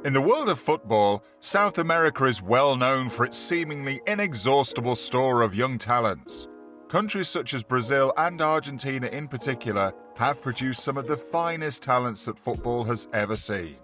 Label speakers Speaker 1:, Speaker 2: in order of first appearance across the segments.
Speaker 1: In the world of football, South America is well known for its seemingly inexhaustible store of young talents. Countries such as Brazil and Argentina in particular have produced some of the finest talents that football has ever seen.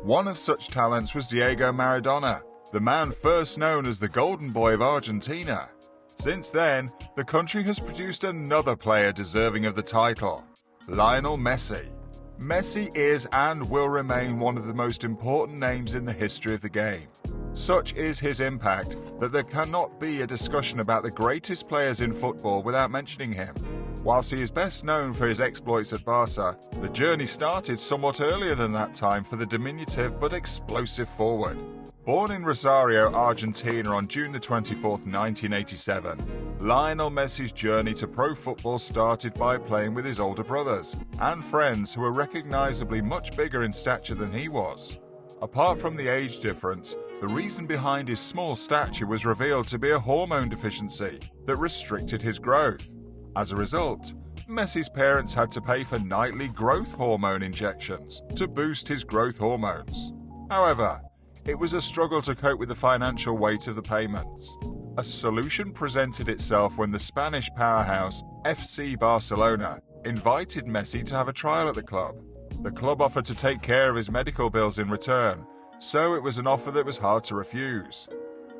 Speaker 1: One of such talents was Diego Maradona, the man first known as the Golden Boy of Argentina. Since then, the country has produced another player deserving of the title, Lionel Messi. Messi is and will remain one of the most important names in the history of the game. Such is his impact that there cannot be a discussion about the greatest players in football without mentioning him. Whilst he is best known for his exploits at Barca, the journey started somewhat earlier than that time for the diminutive but explosive forward. Born in Rosario, Argentina on June 24, 1987, Lionel Messi's journey to pro football started by playing with his older brothers and friends who were recognizably much bigger in stature than he was. Apart from the age difference, the reason behind his small stature was revealed to be a hormone deficiency that restricted his growth. As a result, Messi's parents had to pay for nightly growth hormone injections to boost his growth hormones. However, it was a struggle to cope with the financial weight of the payments. A solution presented itself when the Spanish powerhouse FC Barcelona invited Messi to have a trial at the club. The club offered to take care of his medical bills in return, so it was an offer that was hard to refuse.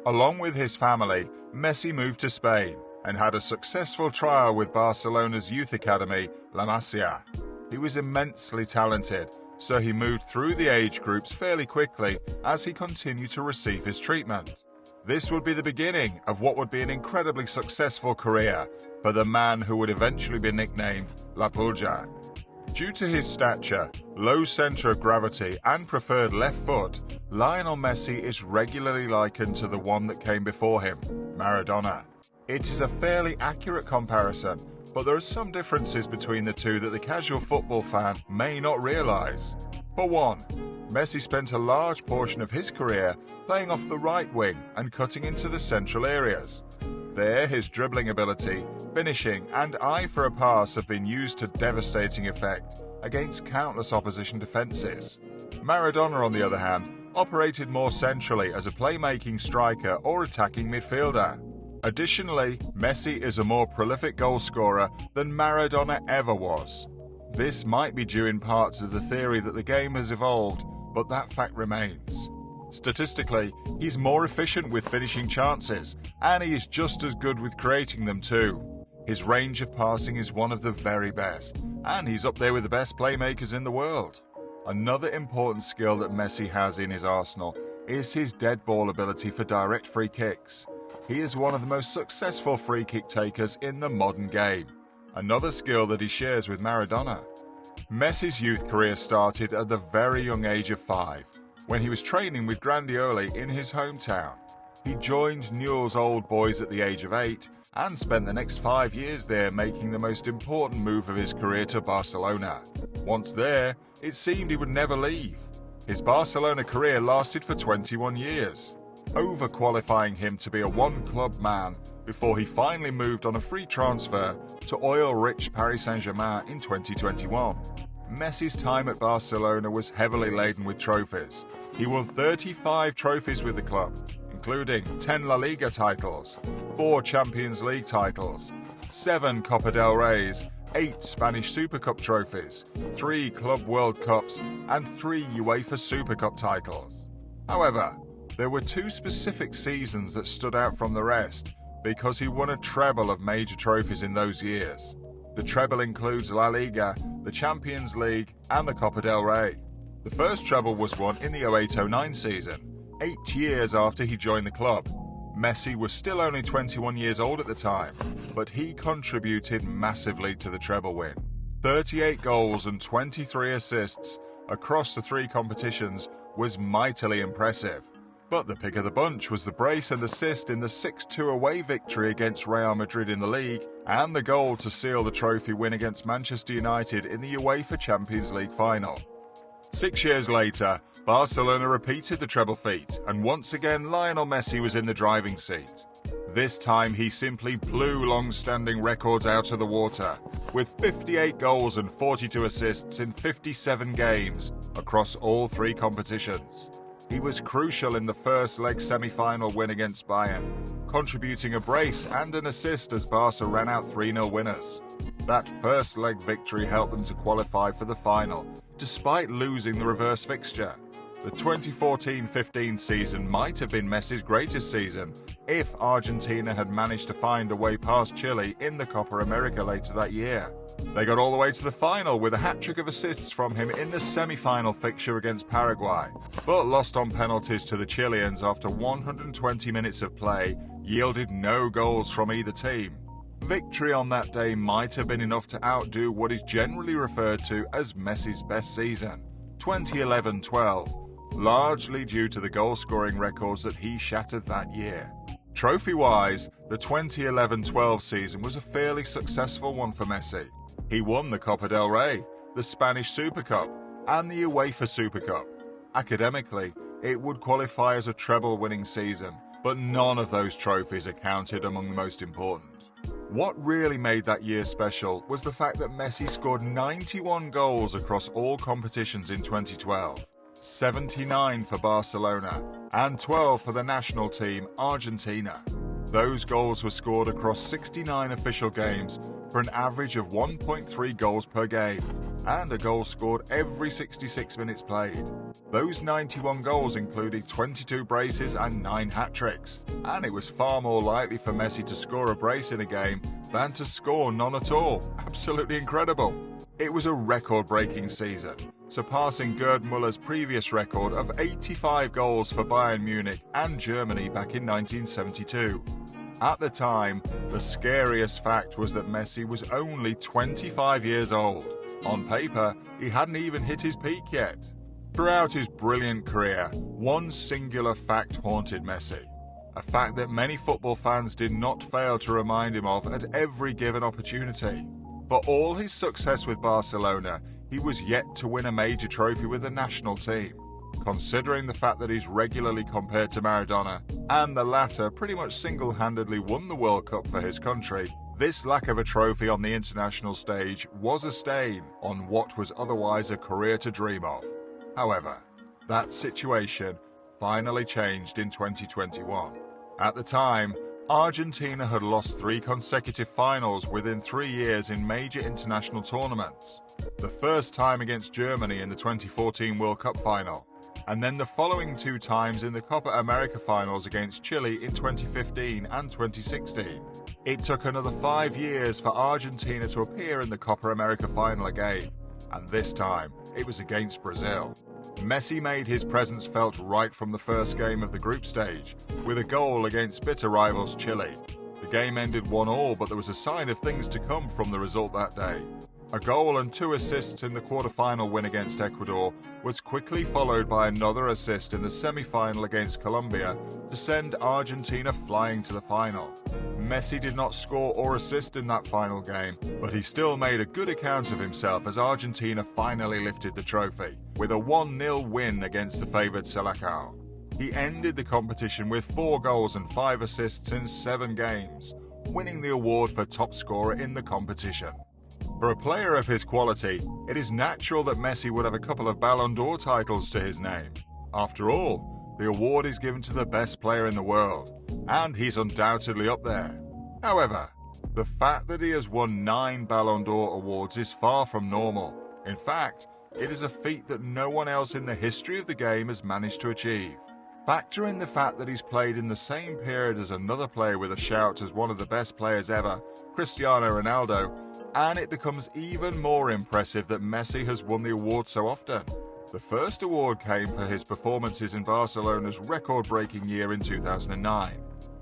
Speaker 1: Along with his family, Messi moved to Spain and had a successful trial with Barcelona's youth academy, La Masia. He was immensely talented, so he moved through the age groups fairly quickly as he continued to receive his treatment. This would be the beginning of what would be an incredibly successful career for the man who would eventually be nicknamed La Pulga. Due to his stature, low center of gravity, and preferred left foot, Lionel Messi is regularly likened to the one that came before him, Maradona. It is a fairly accurate comparison, but there are some differences between the two that the casual football fan may not realize. For one, Messi spent a large portion of his career playing off the right wing and cutting into the central areas. There, his dribbling ability, finishing, and eye for a pass have been used to devastating effect against countless opposition defenses. Maradona, on the other hand, operated more centrally as a playmaking striker or attacking midfielder. Additionally, Messi is a more prolific goalscorer than Maradona ever was. This might be due in part to the theory that the game has evolved, but that fact remains. Statistically, he's more efficient with finishing chances, and he is just as good with creating them too. His range of passing is one of the very best, and he's up there with the best playmakers in the world. Another important skill that Messi has in his arsenal is his dead ball ability for direct free kicks. He is one of the most successful free kick takers in the modern game, another skill that he shares with Maradona. Messi's youth career started at the very young age of 5, when he was training with Grandioli in his hometown. He joined Newell's Old Boys at the age of 8 and spent the next 5 years there, making the most important move of his career to Barcelona. Once there, it seemed he would never leave. His Barcelona career lasted for 21 years, overqualifying him to be a one-club man before he finally moved on a free transfer to oil-rich Paris Saint-Germain in 2021. Messi's time at Barcelona was heavily laden with trophies. He won 35 trophies with the club, including 10 La Liga titles, 4 Champions League titles, 7 Copa del Reys, 8 Spanish Super Cup trophies, 3 Club World Cups, and 3 UEFA Super Cup titles. However, there were 2 specific seasons that stood out from the rest because he won a treble of major trophies in those years. The treble includes La Liga, the Champions League, and the Copa del Rey. The first treble was won in the 08-09 season, 8 years after he joined the club. Messi was still only 21 years old at the time, but he contributed massively to the treble win. 38 goals and 23 assists across the 3 competitions was mightily impressive. But the pick of the bunch was the brace and assist in the 6-2 away victory against Real Madrid in the league, and the goal to seal the trophy win against Manchester United in the UEFA Champions League final. 6 years later, Barcelona repeated the treble feat, and once again Lionel Messi was in the driving seat. This time he simply blew long-standing records out of the water, with 58 goals and 42 assists in 57 games across all 3 competitions. He was crucial in the first leg semi-final win against Bayern, contributing a brace and an assist as Barca ran out 3-0 winners. That first leg victory helped them to qualify for the final, despite losing the reverse fixture. The 2014-15 season might have been Messi's greatest season if Argentina had managed to find a way past Chile in the Copa America later that year. They got all the way to the final with a hat-trick of assists from him in the semi-final fixture against Paraguay, but lost on penalties to the Chileans after 120 minutes of play yielded no goals from either team. Victory on that day might have been enough to outdo what is generally referred to as Messi's best season, 2011-12, largely due to the goal-scoring records that he shattered that year. Trophy-wise, the 2011-12 season was a fairly successful one for Messi. He won the Copa del Rey, the Spanish Super Cup, and the UEFA Super Cup. Academically, it would qualify as a treble-winning season, but none of those trophies are counted among the most important. What really made that year special was the fact that Messi scored 91 goals across all competitions in 2012, 79 for Barcelona, and 12 for the national team, Argentina. Those goals were scored across 69 official games for an average of 1.3 goals per game, and a goal scored every 66 minutes played. Those 91 goals included 22 braces and 9 hat-tricks, and it was far more likely for Messi to score a brace in a game than to score none at all. Absolutely incredible. It was a record-breaking season, surpassing Gerd Muller's previous record of 85 goals for Bayern Munich and Germany back in 1972. At the time, the scariest fact was that Messi was only 25 years old. On paper, he hadn't even hit his peak yet. Throughout his brilliant career, one singular fact haunted Messi, a fact that many football fans did not fail to remind him of at every given opportunity. For all his success with Barcelona, he was yet to win a major trophy with the national team. Considering the fact that he's regularly compared to Maradona, and the latter pretty much single-handedly won the World Cup for his country, this lack of a trophy on the international stage was a stain on what was otherwise a career to dream of. However, that situation finally changed in 2021. At the time, Argentina had lost 3 consecutive finals within 3 years in major international tournaments. The first time against Germany in the 2014 World Cup final, and then the following 2 times in the Copa America finals against Chile in 2015 and 2016. It took another 5 years for Argentina to appear in the Copa America final again, and this time it was against Brazil. Messi made his presence felt right from the first game of the group stage, with a goal against bitter rivals Chile. The game ended 1-1, but there was a sign of things to come from the result that day. A goal and 2 assists in the quarter-final win against Ecuador was quickly followed by another assist in the semi-final against Colombia to send Argentina flying to the final. Messi did not score or assist in that final game, but he still made a good account of himself as Argentina finally lifted the trophy, with a 1-0 win against the favoured Selecao. He ended the competition with 4 goals and 5 assists in 7 games, winning the award for top scorer in the competition. For a player of his quality, it is natural that Messi would have a couple of Ballon d'Or titles to his name. After all, the award is given to the best player in the world, and he's undoubtedly up there. However, the fact that he has won 9 Ballon d'Or awards is far from normal. In fact, it is a feat that no one else in the history of the game has managed to achieve. Factor in the fact that he's played in the same period as another player with a shout as one of the best players ever, Cristiano Ronaldo, and it becomes even more impressive that Messi has won the award so often. The first award came for his performances in Barcelona's record-breaking year in 2009,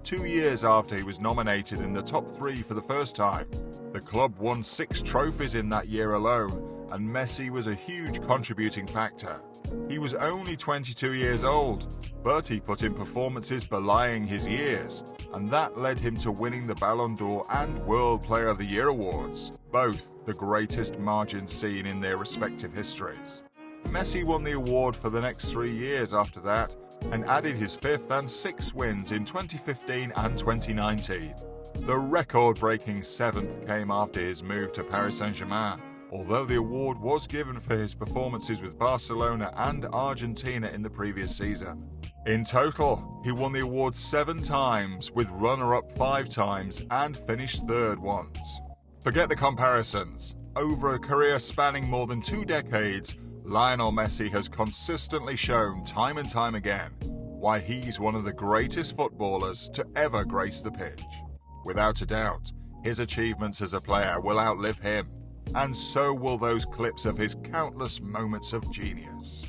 Speaker 1: 2 years after he was nominated in the top 3 for the first time. The club won 6 trophies in that year alone, and Messi was a huge contributing factor. He was only 22 years old, but he put in performances belying his years, and that led him to winning the Ballon d'Or and World Player of the Year awards, both the greatest margins seen in their respective histories. Messi won the award for the next 3 years after that, and added his 5th and 6th wins in 2015 and 2019. The record-breaking 7th came after his move to Paris Saint-Germain, although the award was given for his performances with Barcelona and Argentina in the previous season. In total, he won the award 7 times, with runner-up 5 times and finished third once. Forget the comparisons. Over a career spanning more than 2 decades, Lionel Messi has consistently shown time and time again why he's one of the greatest footballers to ever grace the pitch. Without a doubt, his achievements as a player will outlive him, and so will those clips of his countless moments of genius.